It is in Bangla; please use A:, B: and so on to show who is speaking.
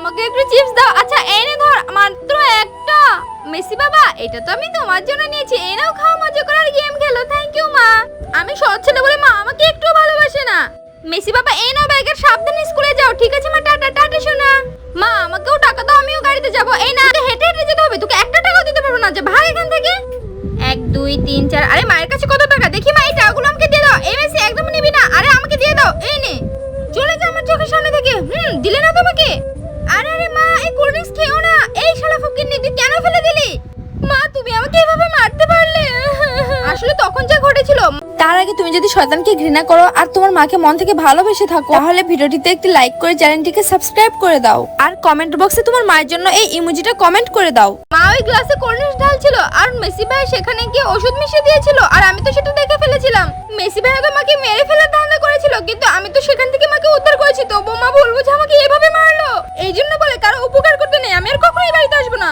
A: আমাকে একটু চিপস দাও। আচ্ছা এনে ধর, মাত্র একটা। মেসি বাবা, এটা তো আমি তোমার জন্য নিয়েছি, এই নাও খাও, মজা করে আর গেম খেলো। থ্যাংক ইউ মা। আমি সৎ ছেলে বলে মা আমাকে একটু ভালোবাসে না। মেসি বাবা এই নাও ব্যাগের, সাবধানে স্কুলে যাও। ঠিক আছে মা, টাটা টাটা সোনা। মা আমাকেও টাকা দাও, আমিও গাড়িতে যাবো। এই না, হেঁটে হেঁটে যেতে হবে, তোকে একটা টাকাও দিতে পারবো না। যে ভাগ এখান থেকে। 1 2 3 4। আরে মায়ের কাছে কত টাকা দেখি মা, এই টাকাগুলো আমাকে দিয়ে দাও। এই মেসি একদম নিবি না। আরে আমাকে দিয়ে দাও, এই নে। চলে যা আমার চোখের সামনে থেকে। দিলে না তোমাকে। আরে আরে মা, এই কোল্ড ড্রিঙ্কস খেও না। এই শালা ফকিন্নি, তুই কেন ফেলে দিলি? মা তুমি আমাকে এভাবে মারতে পারলে? আসলে তখন যা ঘটেছিল। তার আগে তুমি যদি শয়তানকে ঘৃণা করো আর তোমার মাকে মন থেকে ভালোবেসে থাকো, তাহলে ভিডিওটিতে একটি লাইক করে চ্যানেলটিকে সাবস্ক্রাইব করে দাও আর কমেন্ট বক্সে তোমার মায়ের জন্য এই ইমোজিটা কমেন্ট করে দাও। মা ওই গ্লাসে কোল্ড ড্রিঙ্কস ঢালছিল আর মেসি ভাই সেখানে গিয়ে ওষুধ মিশিয়ে দিয়েছিল, আর আমি তো সেটা দেখে ফেলেছিলাম। মেসি ভাই তো মাকে মেরে ফেলার ধান্দা করেছিল, কিন্তু আমি তো সেখান থেকে মাকে উদ্ধার করেছি। তবু মা ভুল বুঝে আমাকে এভাবে মারলো। এই জন্য বলে কারো উপকার করতে নেই, আমি আর কখনোই বাড়িতে আসবো না।